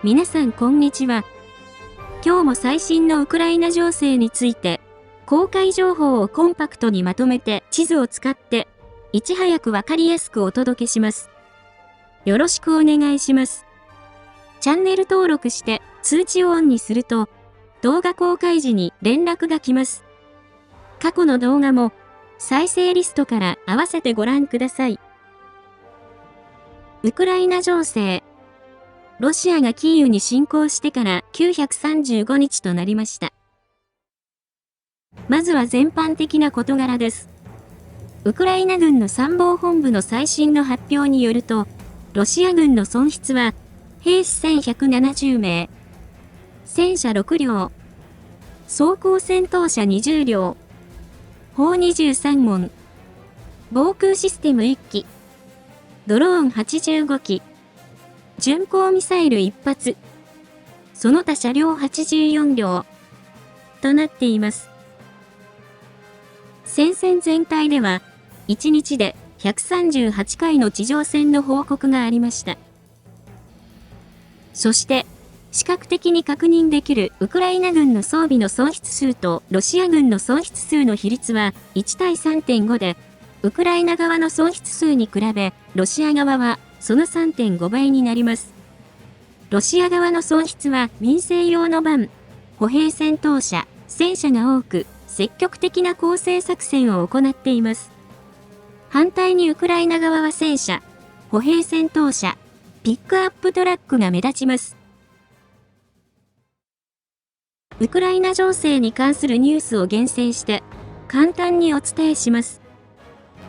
皆さんこんにちは。今日も最新のウクライナ情勢について、公開情報をコンパクトにまとめて地図を使って、いち早くわかりやすくお届けします。よろしくお願いします。チャンネル登録して通知をオンにすると、動画公開時に連絡が来ます。過去の動画も再生リストから合わせてご覧ください。ウクライナ情勢。ロシアがキーウに侵攻してから935日となりました。まずは全般的な事柄です。ウクライナ軍の参謀本部の最新の発表によると、ロシア軍の損失は、兵士1170名、戦車6両、装甲戦闘車20両、砲23門、防空システム1機、ドローン85機、巡航ミサイル1発、その他車両84両、となっています。戦線全体では、1日で138回の地上戦の報告がありました。そして、視覚的に確認できるウクライナ軍の装備の喪失数とロシア軍の喪失数の比率は1対 3.5 で、ウクライナ側の喪失数に比べ、ロシア側はその 3.5 倍になります。ロシア側の損失は民生用のバン、歩兵戦闘車、戦車が多く、積極的な攻勢作戦を行っています。反対にウクライナ側は戦車、歩兵戦闘車、ピックアップトラックが目立ちます。ウクライナ情勢に関するニュースを厳選して、簡単にお伝えします。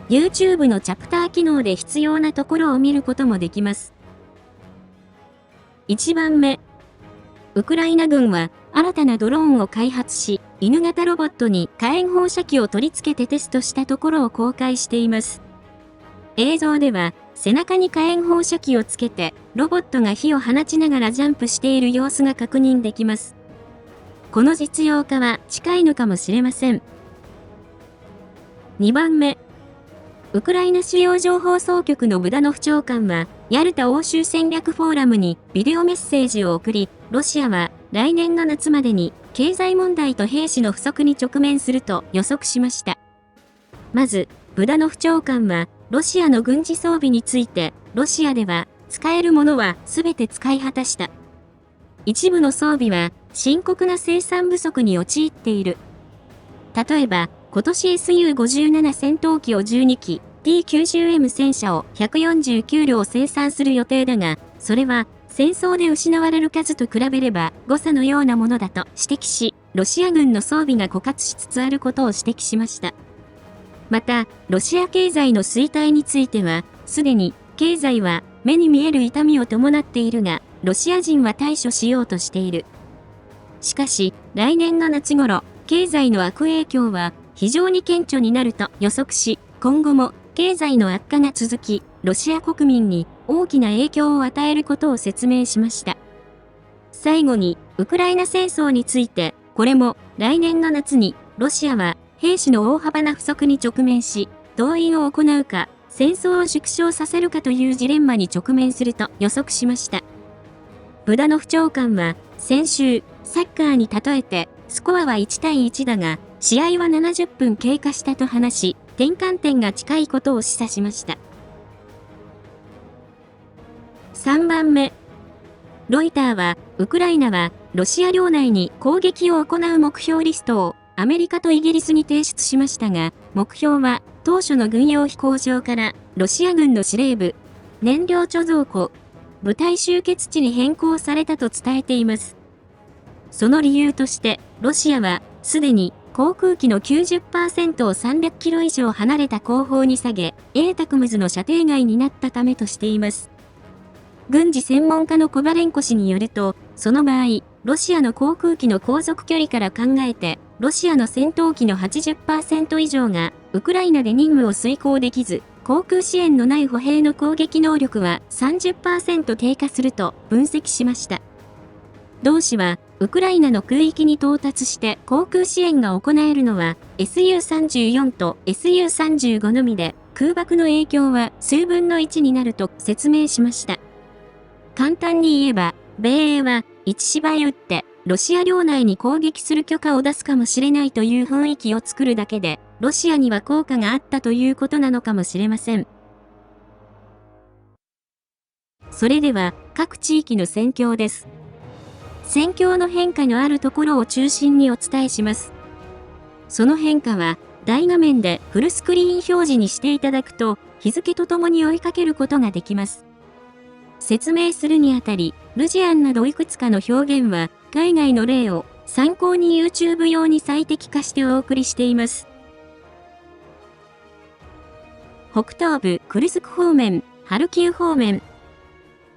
YouTube のチャプター機能で必要なところを見ることもできます。1番目。ウクライナ軍は新たなドローンを開発し、犬型ロボットに火炎放射器を取り付けてテストしたところを公開しています。映像では背中に火炎放射器をつけて、ロボットが火を放ちながらジャンプしている様子が確認できます。この実用化は近いのかもしれません。2番目。ウクライナ主要情報総局のブダノフ長官は、ヤルタ欧州戦略フォーラムにビデオメッセージを送り、ロシアは来年の夏までに経済問題と兵士の不足に直面すると予測しました。まず、ブダノフ長官は、ロシアの軍事装備について、ロシアでは使えるものは全て使い果たした。一部の装備は深刻な生産不足に陥っている。例えば、今年 Su-57 戦闘機を12機、T-90M 戦車を149両生産する予定だが、それは戦争で失われる数と比べれば誤差のようなものだと指摘し、ロシア軍の装備が枯渇しつつあることを指摘しました。また、ロシア経済の衰退については、すでに経済は目に見える痛みを伴っているが、ロシア人は対処しようとしている。しかし、来年の夏頃、経済の悪影響は非常に顕著になると予測し、今後も経済の悪化が続き、ロシア国民に大きな影響を与えることを説明しました。最後に、ウクライナ戦争について、これも来年の夏にロシアは兵士の大幅な不足に直面し、動員を行うか、戦争を縮小させるかというジレンマに直面すると予測しました。ブダノフ長官は、先週、サッカーに例えて、スコアは1対1だが、試合は70分経過したと話し、転換点が近いことを示唆しました。3番目。ロイターは、ウクライナは、ロシア領内に攻撃を行う目標リストを、アメリカとイギリスに提出しましたが、目標は、当初の軍用飛行場から、ロシア軍の司令部、燃料貯蔵庫、部隊集結地に変更されたと伝えています。その理由として、ロシアは、すでに航空機の 90% を300キロ以上離れた後方に下げ、ATACMS の射程外になったためとしています。軍事専門家のコバレンコ氏によると、その場合、ロシアの航空機の航続距離から考えて、ロシアの戦闘機の 80% 以上が、ウクライナで任務を遂行できず、航空支援のない歩兵の攻撃能力は 30% 低下すると分析しました。同氏は、ウクライナの空域に到達して航空支援が行えるのは Su-34 と Su-35 のみで、空爆の影響は数分の1になると説明しました。簡単に言えば、米英は一芝居打ってロシア領内に攻撃する許可を出すかもしれないという雰囲気を作るだけで、ロシアには効果があったということなのかもしれません。それでは各地域の戦況です。戦況の変化のあるところを中心にお伝えします。その変化は大画面でフルスクリーン表示にしていただくと日付とともに追いかけることができます。説明するにあたり、ルジアンなどいくつかの表現は海外の例を参考に YouTube 用に最適化してお送りしています。北東部クルスク方面、ハルキウ方面。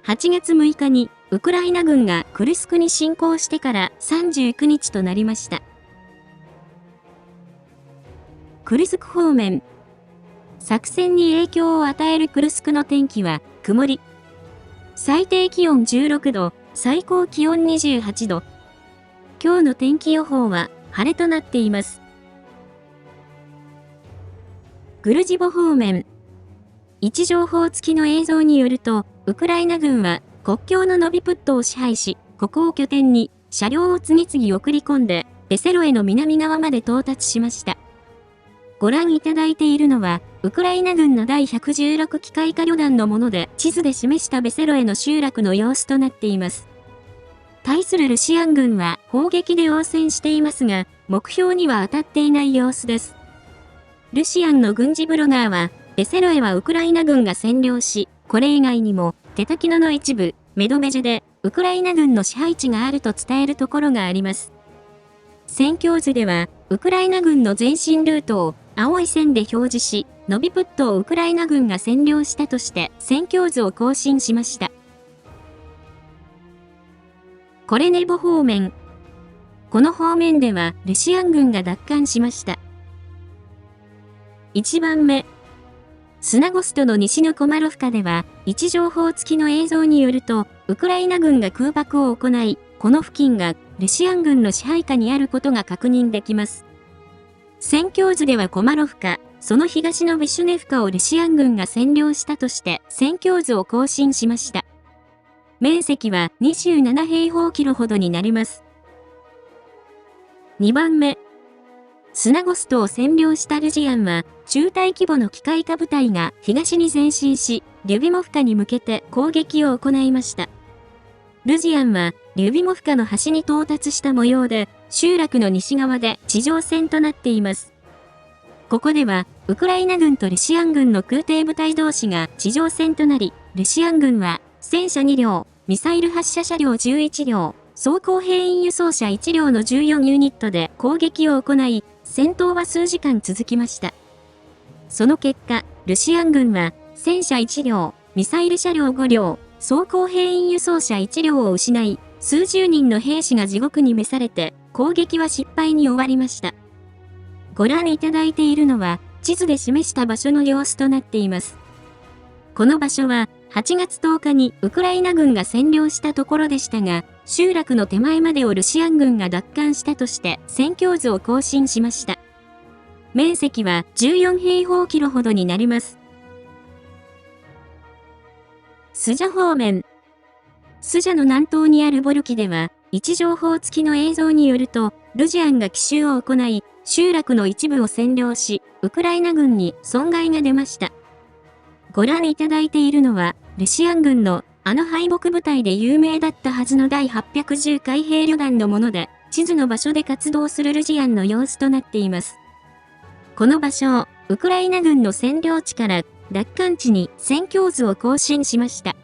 8月6日にウクライナ軍がクルスクに侵攻してから39日となりました。クルスク方面。作戦に影響を与えるクルスクの天気は曇り。最低気温16度、最高気温28度。今日の天気予報は晴れとなっています。グルジボ方面。位置情報付きの映像によると、ウクライナ軍は国境のノビプットを支配し、ここを拠点に車両を次々送り込んで、ベセロへの南側まで到達しました。ご覧いただいているのは、ウクライナ軍の第116機械化旅団のもので、地図で示したベセロへの集落の様子となっています。対するルシアン軍は砲撃で応戦していますが、目標には当たっていない様子です。ルシアンの軍事ブロガーは、ベセロへはウクライナ軍が占領し、これ以外にも、テタキノの一部、メドベジェで、ウクライナ軍の支配地があると伝えるところがあります。戦況図では、ウクライナ軍の前進ルートを青い線で表示し、ノビプットをウクライナ軍が占領したとして、戦況図を更新しました。コレネボ方面。この方面では、ルシアン軍が奪還しました。1番目。スナゴストの西のコマロフカでは、位置情報付きの映像によると、ウクライナ軍が空爆を行い、この付近がルシアン軍の支配下にあることが確認できます。戦況図ではコマロフカ、その東のビシュネフカをルシアン軍が占領したとして戦況図を更新しました。面積は27平方キロほどになります。2番目。スナゴストを占領したルジアンは、中隊規模の機械化部隊が東に前進し、リュビモフカに向けて攻撃を行いました。ルジアンは、リュビモフカの端に到達した模様で、集落の西側で地上戦となっています。ここでは、ウクライナ軍とルシアン軍の空挺部隊同士が地上戦となり、ルシアン軍は、戦車2両、ミサイル発射車両11両、装甲兵員輸送車1両の14ユニットで攻撃を行い、戦闘は数時間続きました。その結果、ルシアン軍は戦車1両、ミサイル車両5両、装甲兵員輸送車1両を失い、数十人の兵士が地獄に召されて、攻撃は失敗に終わりました。ご覧いただいているのは、地図で示した場所の様子となっています。この場所は、8月10日にウクライナ軍が占領したところでしたが、集落の手前までをルシアン軍が奪還したとして戦況図を更新しました。面積は14平方キロほどになります。スジャ方面。スジャの南東にあるボルキでは、位置情報付きの映像によると、ルジアンが奇襲を行い、集落の一部を占領し、ウクライナ軍に損害が出ました。ご覧いただいているのは、ルシアン軍のあの敗北部隊で有名だったはずの第810海兵旅団のもので、地図の場所で活動するルジアンの様子となっています。この場所を、ウクライナ軍の占領地から奪還地に戦況図を更新しました。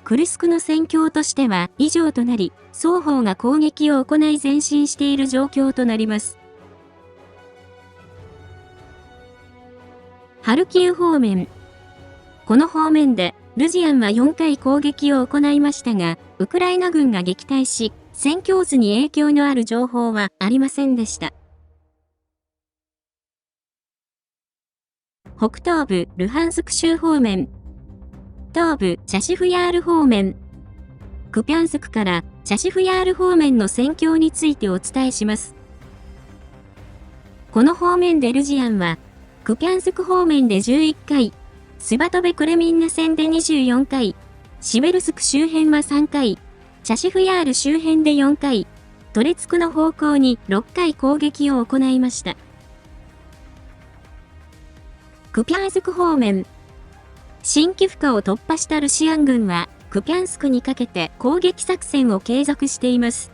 クルスクの戦況としては以上となり、双方が攻撃を行い前進している状況となります。ハルキウ方面。この方面で、ルジアンは4回攻撃を行いましたが、ウクライナ軍が撃退し、戦況図に影響のある情報はありませんでした。北東部ルハンスク州方面。東部チャシフヤール方面。クピャンスクからチャシフヤール方面の戦況についてお伝えします。この方面でルジアンは、クピャンスク方面で11回、スバトベクレミンナ戦で24回、シベルスク周辺は3回、チャシフヤール周辺で4回、トレツクの方向に6回攻撃を行いました。クピャンスク方面。新キフカを突破したロシアン軍は、クピャンスクにかけて攻撃作戦を継続しています。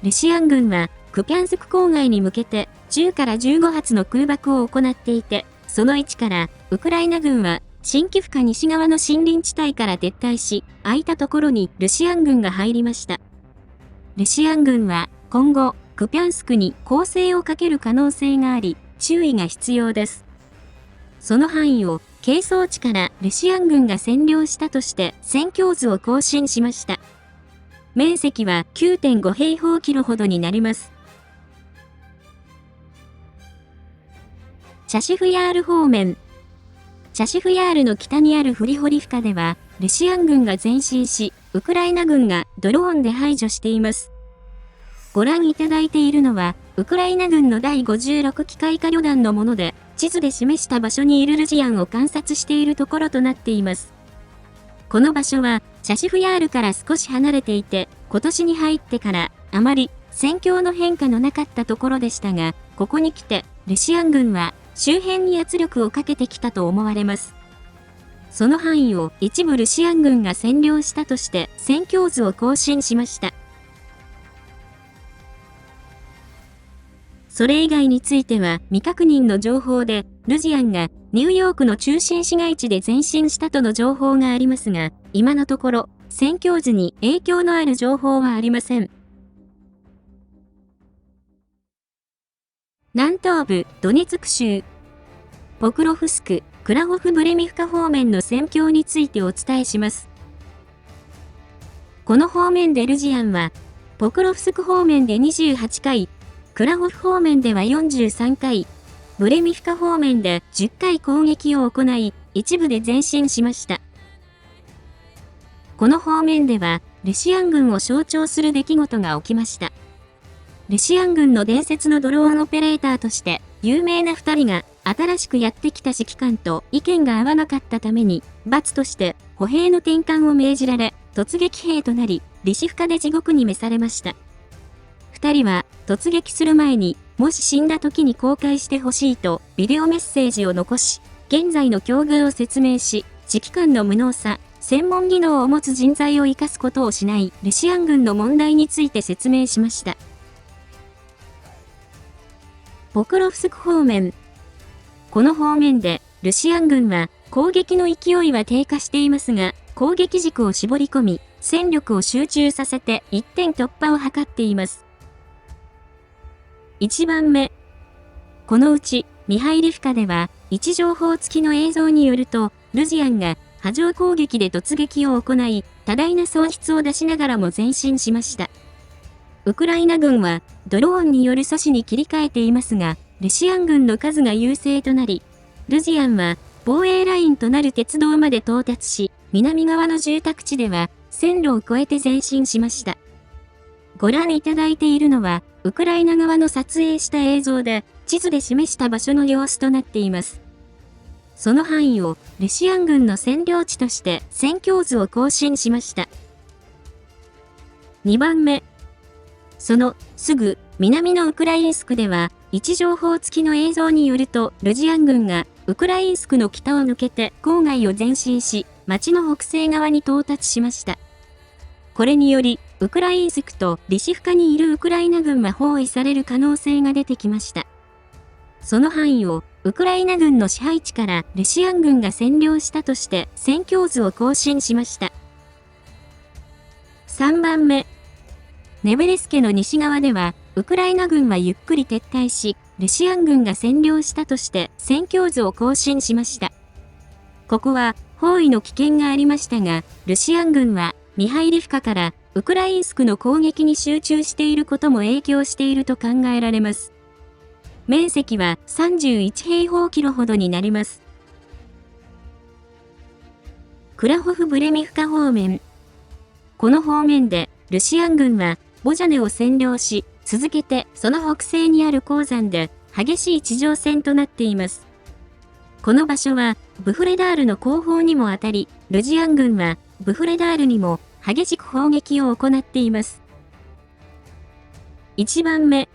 ロシアン軍は、クピャンスク郊外に向けて、10から15発の空爆を行っていて、その位置から、ウクライナ軍は、新キフカ西側の森林地帯から撤退し、空いたところにロシアン軍が入りました。ロシアン軍は、今後、クピャンスクに攻勢をかける可能性があり、注意が必要です。その範囲を、係争地からロシアン軍が占領したとして、戦況図を更新しました。面積は 9.5 平方キロほどになります。チャシフヤール方面。チャシフヤールの北にあるフリホリフカでは、ロシアン軍が前進し、ウクライナ軍がドローンで排除しています。ご覧いただいているのは、ウクライナ軍の第56機械化旅団のもので、地図で示した場所にいるルジアンを観察しているところとなっています。この場所は、チャシフヤールから少し離れていて、今年に入ってからあまり戦況の変化のなかったところでしたが、ここに来て、ロシアン軍は周辺に圧力をかけてきたと思われます。その範囲を一部ロシアン軍が占領したとして戦況図を更新しました。それ以外については未確認の情報で、ルジアンがニューヨークの中心市街地で前進したとの情報がありますが、今のところ戦況図に影響のある情報はありません。南東部ドネツク州ポクロフスク、クラホフブレミフカ方面の戦況についてお伝えします。この方面でルジアンは、ポクロフスク方面で28回、クラホフ方面では43回、ブレミフカ方面で10回攻撃を行い、一部で前進しました。この方面では、ロシアン軍を象徴する出来事が起きました。ロシアン軍の伝説のドローンオペレーターとして、有名な2人が、新しくやってきた指揮官と意見が合わなかったために、罰として歩兵の転換を命じられ、突撃兵となり、リシフカで地獄に召されました。2人は、突撃する前に、もし死んだ時に公開してほしいと、ビデオメッセージを残し、現在の境遇を説明し、指揮官の無能さ、専門技能を持つ人材を生かすことをしないロシアン軍の問題について説明しました。ポクロフスク方面。この方面で、ロシアン軍は攻撃の勢いは低下していますが、攻撃軸を絞り込み、戦力を集中させて一点突破を図っています。1番目。このうち、ミハイリフカでは、位置情報付きの映像によると、ルジアンが波状攻撃で突撃を行い、多大な損失を出しながらも前進しました。ウクライナ軍は、ドローンによる阻止に切り替えていますが、ロシアン軍の数が優勢となり、ルジアンは防衛ラインとなる鉄道まで到達し、南側の住宅地では線路を越えて前進しました。ご覧いただいているのは、ウクライナ側の撮影した映像で、地図で示した場所の様子となっています。その範囲をロシアン軍の占領地として戦況図を更新しました。2番目。そのすぐ南のウクラインスクでは、位置情報付きの映像によると、ロシアン軍がウクラインスクの北を抜けて郊外を前進し、町の北西側に到達しました。これにより、ウクラインスクとリシフカにいるウクライナ軍は包囲される可能性が出てきました。その範囲をウクライナ軍の支配地からロシアン軍が占領したとして戦況図を更新しました。3番目。ネベレスケの西側では、ウクライナ軍はゆっくり撤退し、ロシアン軍が占領したとして戦況図を更新しました。ここは包囲の危険がありましたが、ロシアン軍はミハイリフカからウクラインスクの攻撃に集中していることも影響していると考えられます。面積は31平方キロほどになります。クラホフブレミフカ方面。この方面でロシアン軍はボジャネを占領し、続けてその北西にある鉱山で激しい地上戦となっています。この場所はブフレダールの後方にもあたり、ロジアン軍はブフレダールにも激しく砲撃を行っています。1番目。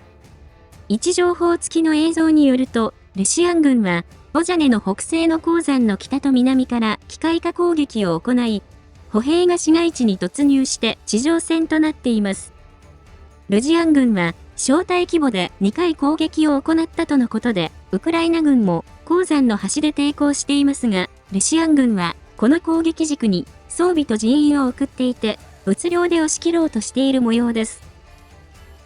位置情報付きの映像によると、ルシアン軍は、ボジャネの北西の鉱山の北と南から機械化攻撃を行い、歩兵が市街地に突入して地上戦となっています。ルジアン軍は、小隊規模で2回攻撃を行ったとのことで、ウクライナ軍も鉱山の端で抵抗していますが、ルシアン軍は、この攻撃軸に装備と人員を送っていて、物量で押し切ろうとしている模様です。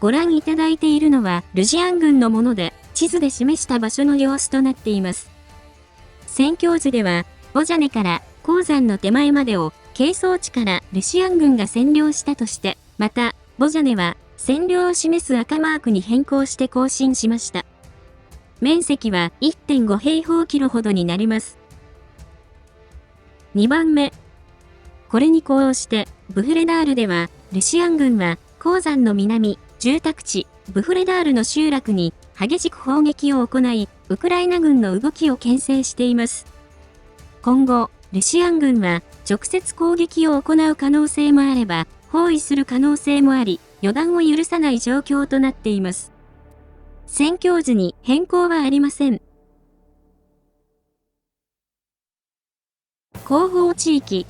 ご覧いただいているのはルジアン軍のもので、地図で示した場所の様子となっています。戦況図では、ボジャネから鉱山の手前までを、係争地からルシアン軍が占領したとして、また、ボジャネは占領を示す赤マークに変更して更新しました。面積は 1.5 平方キロほどになります。2番目。これに呼応して、ブフレダールでは、ルシアン軍は鉱山の南、住宅地、ブフレダールの集落に激しく砲撃を行い、ウクライナ軍の動きを牽制しています。今後、ルシアン軍は直接攻撃を行う可能性もあれば、包囲する可能性もあり、予断を許さない状況となっています。戦況図に変更はありません。後方地域。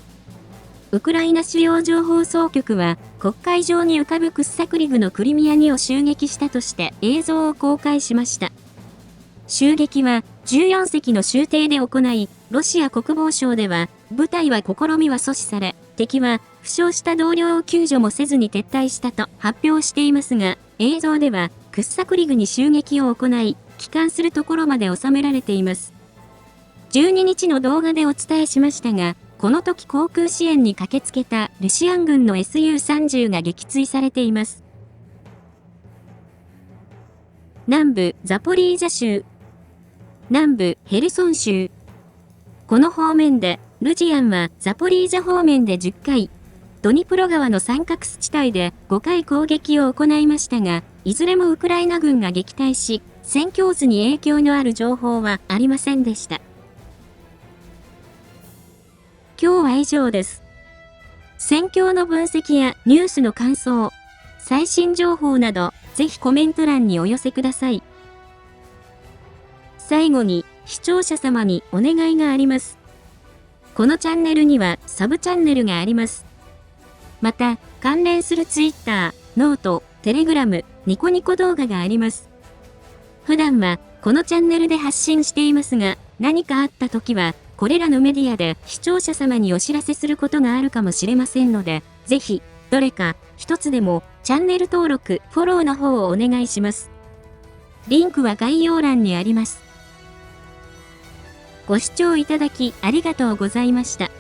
ウクライナ主要情報総局は、黒海上に浮かぶクッサクリグのクリミア2を襲撃したとして映像を公開しました。襲撃は14隻の舟艇で行い、ロシア国防省では、部隊は試みは阻止され、敵は負傷した同僚を救助もせずに撤退したと発表していますが、映像ではクッサクリグに襲撃を行い、帰還するところまで収められています。12日の動画でお伝えしましたが、この時航空支援に駆けつけたルシアン軍の Su-30 が撃墜されています。南部ザポリージャ州、南部ヘルソン州。この方面で、ルジアンはザポリージャ方面で10回、ドニプロ川の三角地帯で5回攻撃を行いましたが、いずれもウクライナ軍が撃退し、戦況図に影響のある情報はありませんでした。今日は以上です。戦況の分析やニュースの感想、最新情報など、ぜひコメント欄にお寄せください。最後に、視聴者様にお願いがあります。このチャンネルにはサブチャンネルがあります。また、関連する Twitter、ノート、Telegram、ニコニコ動画があります。普段はこのチャンネルで発信していますが、何かあった時は、これらのメディアで視聴者様にお知らせすることがあるかもしれませんので、ぜひ、どれか一つでもチャンネル登録、フォローの方をお願いします。リンクは概要欄にあります。ご視聴いただきありがとうございました。